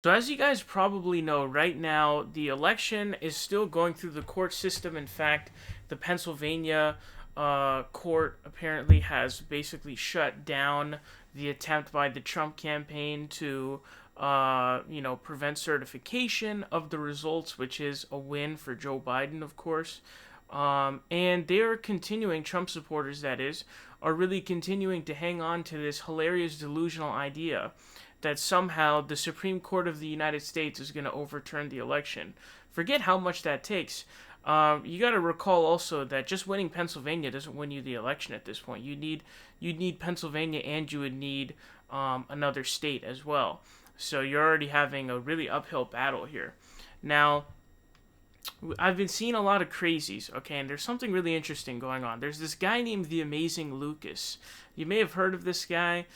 So as you guys probably know, right now the election is still going through the court system. In fact, the Pennsylvania court apparently has basically shut down the attempt by the Trump campaign to, prevent certification of the results, which is a win for Joe Biden, of course. And they're continuing, Trump supporters, that is, are really continuing to hang on to this hilarious delusional idea that somehow the Supreme Court of the United States is going to overturn the election. Forget how much that takes. You got to recall also that just winning Pennsylvania doesn't win you the election at this point. You need Pennsylvania, and you would need another state as well. So you're already having a really uphill battle here. Now, I've been seeing a lot of crazies, okay, and there's something really interesting going on. There's this guy named the Amazing Lucas. You may have heard of this guy.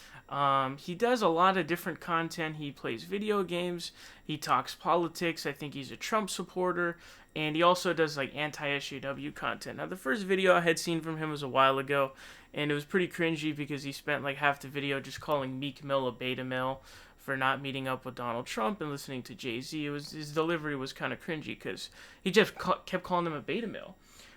He does a lot of different content. He plays video games. He talks politics. I think he's a Trump supporter. And he also does like anti-SJW content. Now, the first video I had seen from him was a while ago, and it was pretty cringy because he spent like half the video just calling Meek Mill a beta male for not meeting up with Donald Trump and listening to Jay-Z. His delivery was kind of cringy because he just kept calling him a beta male.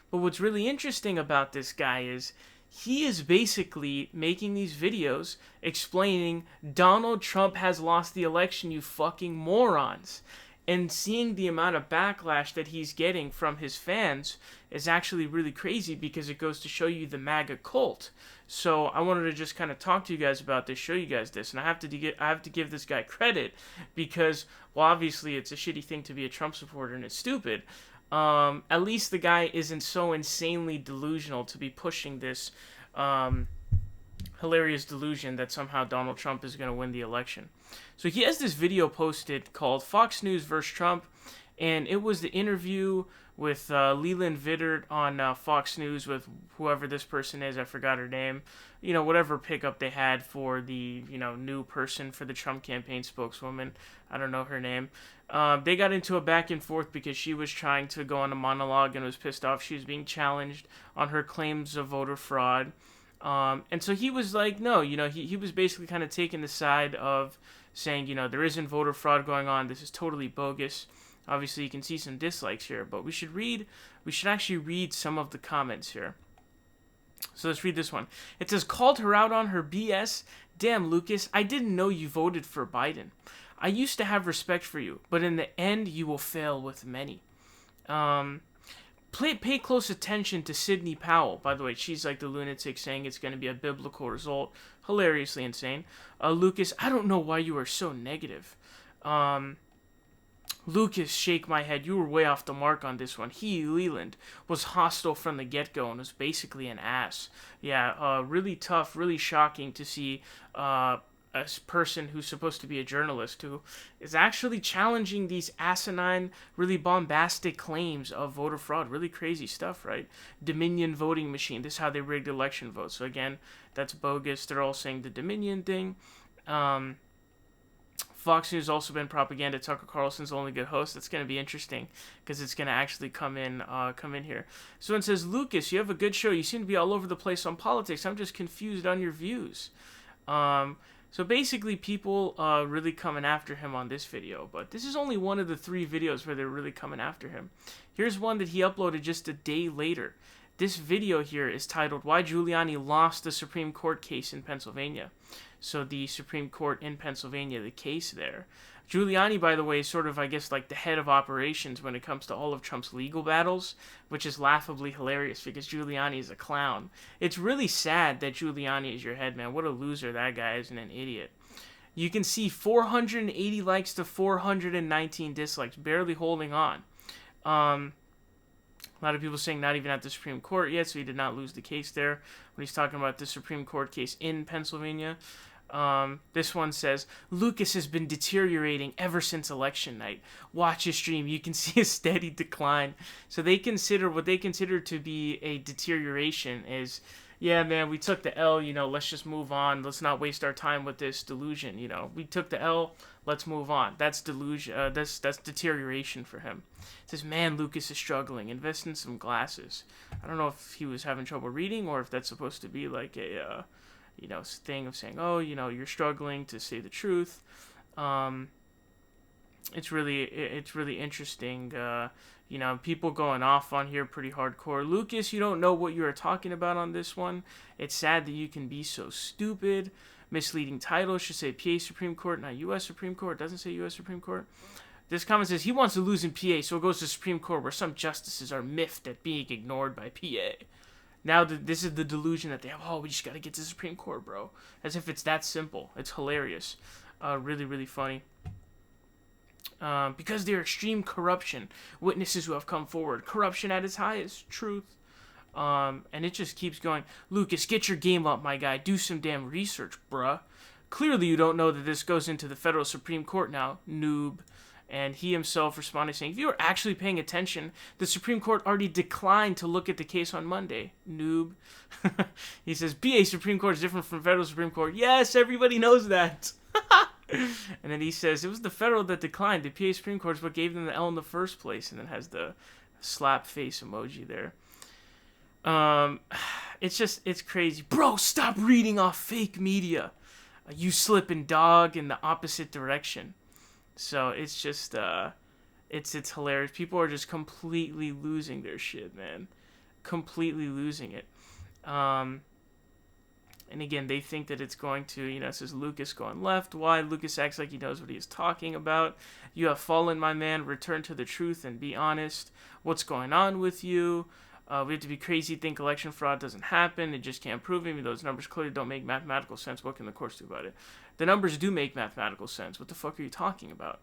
But what's really interesting about this guy is he is basically making these videos explaining Donald Trump has lost the election, you fucking morons. And seeing the amount of backlash that he's getting from his fans is actually really crazy because it goes to show you the MAGA cult. So I wanted to just kind of talk to you guys about this, show you guys this, and I have to give this guy credit because, well, obviously it's a shitty thing to be a Trump supporter and it's stupid. At least the guy isn't so insanely delusional to be pushing this hilarious delusion that somehow Donald Trump is going to win the election. So he has this video posted called Fox News vs. Trump, and it was the interview with Leland Vittert on Fox News with whoever this person is. I forgot her name. You know, whatever pickup they had for the, new person for the Trump campaign spokeswoman. I don't know her name. They got into a back and forth because she was trying to go on a monologue and was pissed off she was being challenged on her claims of voter fraud. And so he was like, no, he was basically kind of taking the side of saying, there isn't voter fraud going on. This is totally bogus. Obviously, you can see some dislikes here, but we should actually read some of the comments here. So let's read this one. It says, called her out on her BS. Damn, Lucas, I didn't know you voted for Biden. I used to have respect for you, but in the end, you will fail with many. Pay close attention to Sidney Powell. By the way, she's like the lunatic saying it's going to be a biblical result. Hilariously insane. Lucas, I don't know why you are so negative. Lucas, shake my head. You were way off the mark on this one. He, Leland, was hostile from the get-go and was basically an ass. Yeah, really tough, really shocking to see a person who's supposed to be a journalist who is actually challenging these asinine, really bombastic claims of voter fraud. Really crazy stuff, right? Dominion voting machine. This is how they rigged election votes. So again, that's bogus. They're all saying the Dominion thing. Fox News also been propaganda. Tucker Carlson's the only good host. That's going to be interesting because it's going to actually come in here. So it says, Lucas, you have a good show. You seem to be all over the place on politics. I'm just confused on your views. So basically, people really coming after him on this video. But this is only one of the 3 videos where they're really coming after him. Here's one that he uploaded just a day later. This video here is titled, Why Giuliani Lost the Supreme Court Case in Pennsylvania. So the Supreme Court in Pennsylvania, the case there. Giuliani, by the way, is sort of, I guess, like the head of operations when it comes to all of Trump's legal battles, which is laughably hilarious because Giuliani is a clown. It's really sad that Giuliani is your head, man. What a loser that guy is and an idiot. You can see 480 likes to 419 dislikes, barely holding on. A lot of people saying not even at the Supreme Court yet, so he did not lose the case there when he's talking about the Supreme Court case in Pennsylvania. This one says, Lucas has been deteriorating ever since election night. Watch his stream. You can see a steady decline. So what they consider to be a deterioration is, yeah, man, we took the L, let's just move on. Let's not waste our time with this delusion, we took the L, let's move on. That's delusion, that's deterioration for him. It says, man, Lucas is struggling. Invest in some glasses. I don't know if he was having trouble reading or if that's supposed to be like a, thing of saying, oh, you're struggling to say the truth. it's really interesting. People going off on here pretty hardcore. Lucas, you don't know what you are talking about on this one. It's sad that you can be so stupid. Misleading title should say PA Supreme Court, not U.S. Supreme Court. It doesn't say U.S. Supreme Court. This comment says he wants to lose in PA, so it goes to Supreme Court, where some justices are miffed at being ignored by PA. Now this is the delusion that they have. Oh, we just gotta get to the Supreme Court, bro. As if it's that simple. It's hilarious. Really, really funny. Because their extreme corruption, witnesses who have come forward, corruption at its highest, truth. And it just keeps going. Lucas, get your game up, my guy. Do some damn research, bruh. Clearly you don't know that this goes into the federal Supreme Court now, noob. And he himself responded saying, if you were actually paying attention, the Supreme Court already declined to look at the case on Monday, noob. He says, PA Supreme Court is different from federal Supreme Court. Yes, everybody knows that. And then he says, it was the federal that declined. The PA Supreme Court is what gave them the L in the first place. And then has the slap face emoji there. It's crazy. Bro, stop reading off fake media. You slipping dog in the opposite direction. So it's just, it's hilarious. People are just completely losing their shit, man. Completely losing it. And again, they think that it's going to, it says Lucas going left. Why? Lucas acts like he knows what he is talking about. You have fallen, my man. Return to the truth and be honest. What's going on with you? We have to be crazy, think election fraud doesn't happen. It just can't prove it. Even though those numbers clearly don't make mathematical sense. What can the courts do about it? The numbers do make mathematical sense. What the fuck are you talking about?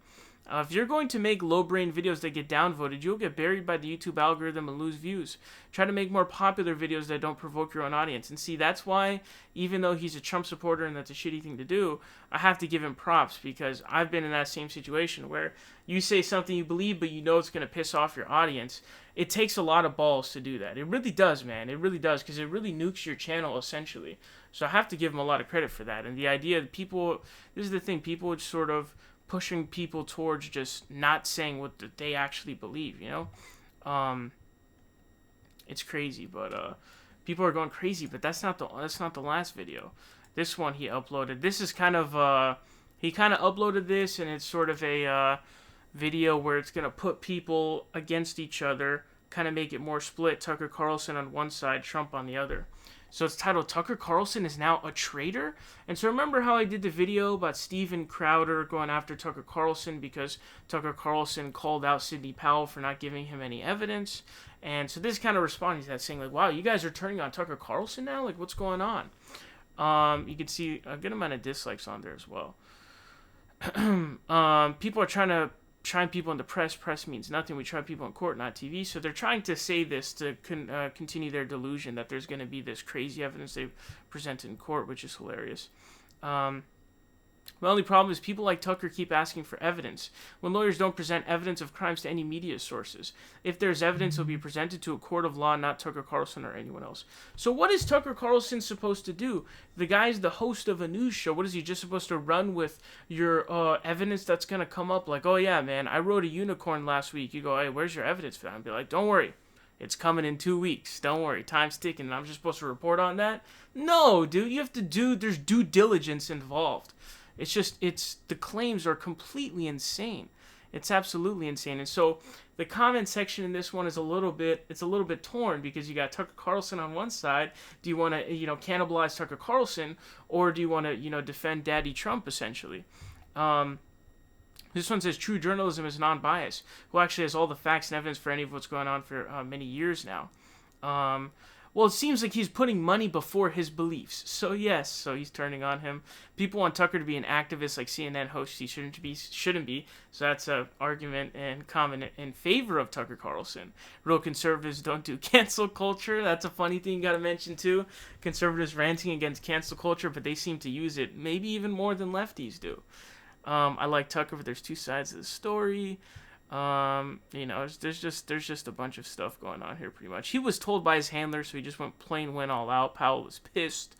If you're going to make low-brain videos that get downvoted, you'll get buried by the YouTube algorithm and lose views. Try to make more popular videos that don't provoke your own audience. And see, that's why, even though he's a Trump supporter and that's a shitty thing to do, I have to give him props because I've been in that same situation where you say something you believe, but you know it's going to piss off your audience. It takes a lot of balls to do that. It really does, man. It really does, because it really nukes your channel, essentially. So I have to give him a lot of credit for that. And the idea that people, this is the thing, people would sort of pushing people towards just not saying what they actually believe, It's crazy, but people are going crazy, but that's not the last video. This one he uploaded. This is kind of he kind of uploaded this, and it's sort of a video where it's going to put people against each other, kind of make it more split. Tucker Carlson on one side, Trump on the other. So it's titled, Tucker Carlson is now a traitor? And so remember how I did the video about Steven Crowder going after Tucker Carlson because Tucker Carlson called out Sidney Powell for not giving him any evidence? And so this kind of responding to that, saying like, wow, you guys are turning on Tucker Carlson now? Like, what's going on? You can see a good amount of dislikes on there as well. People are trying to trying people in the press. Press means nothing. We try people in court, not TV. So they're trying to say this to continue their delusion that there's going to be this crazy evidence they present in court, which is hilarious. The only problem is people like Tucker keep asking for evidence when lawyers don't present evidence of crimes to any media sources. If there's evidence, it'll be presented to a court of law, not Tucker Carlson or anyone else. So what is Tucker Carlson supposed to do? The guy's the host of a news show. What is he just supposed to run with your evidence that's going to come up? Like, oh yeah, man, I rode a unicorn last week. You go, hey, where's your evidence for that? And be like, don't worry. It's coming in 2 weeks. Don't worry. Time's ticking. And I'm just supposed to report on that? No, dude. You have to there's due diligence involved. The claims are completely insane. It's absolutely insane. And so the comment section in this one is a little bit torn because you got Tucker Carlson on one side. Do you want to, cannibalize Tucker Carlson, or do you want to, defend Daddy Trump essentially? This one says true journalism is non-biased, who actually has all the facts and evidence for any of what's going on for many years now. Well, it seems like he's putting money before his beliefs. So yes, so he's turning on him. People want Tucker to be an activist like CNN hosts. He shouldn't be. So that's an argument and comment in favor of Tucker Carlson. Real conservatives don't do cancel culture. That's a funny thing you got to mention too. Conservatives ranting against cancel culture, but they seem to use it maybe even more than lefties do. I like Tucker, but there's two sides of the story. There's just a bunch of stuff going on here pretty much. He was told by his handler, so he just went all out. Powell was pissed.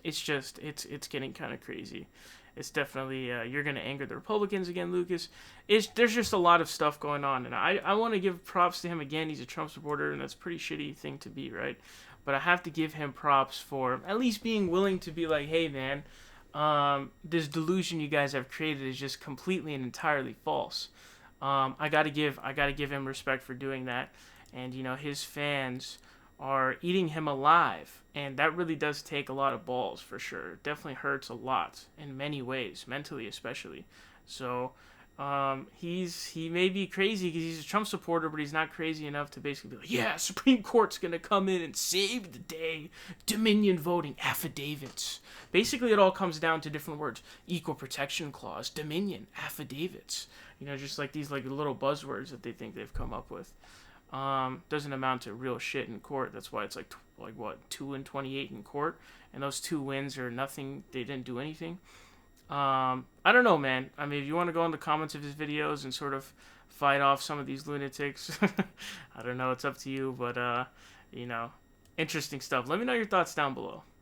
It's getting kind of crazy. It's definitely, you're going to anger the Republicans again, Lucas. There's just a lot of stuff going on, and I want to give props to him again. He's a Trump supporter, and that's a pretty shitty thing to be, right? But I have to give him props for at least being willing to be like, hey, man, this delusion you guys have created is just completely and entirely false. I gotta give him respect for doing that, and his fans are eating him alive, and that really does take a lot of balls for sure. It definitely hurts a lot in many ways, mentally especially. So he may be crazy because he's a Trump supporter, but he's not crazy enough to basically be like, yeah, Supreme Court's gonna come in and save the day. Dominion voting, affidavits. Basically, it all comes down to different words: equal protection clause, Dominion, affidavits. Just like these like little buzzwords that they think they've come up with. Doesn't amount to real shit in court. That's why it's like what 2-28 in court, and those 2 wins are nothing. They didn't do anything. I don't know, man. I mean, if you want to go in the comments of his videos and sort of fight off some of these lunatics, I don't know. It's up to you, but interesting stuff. Let me know your thoughts down below.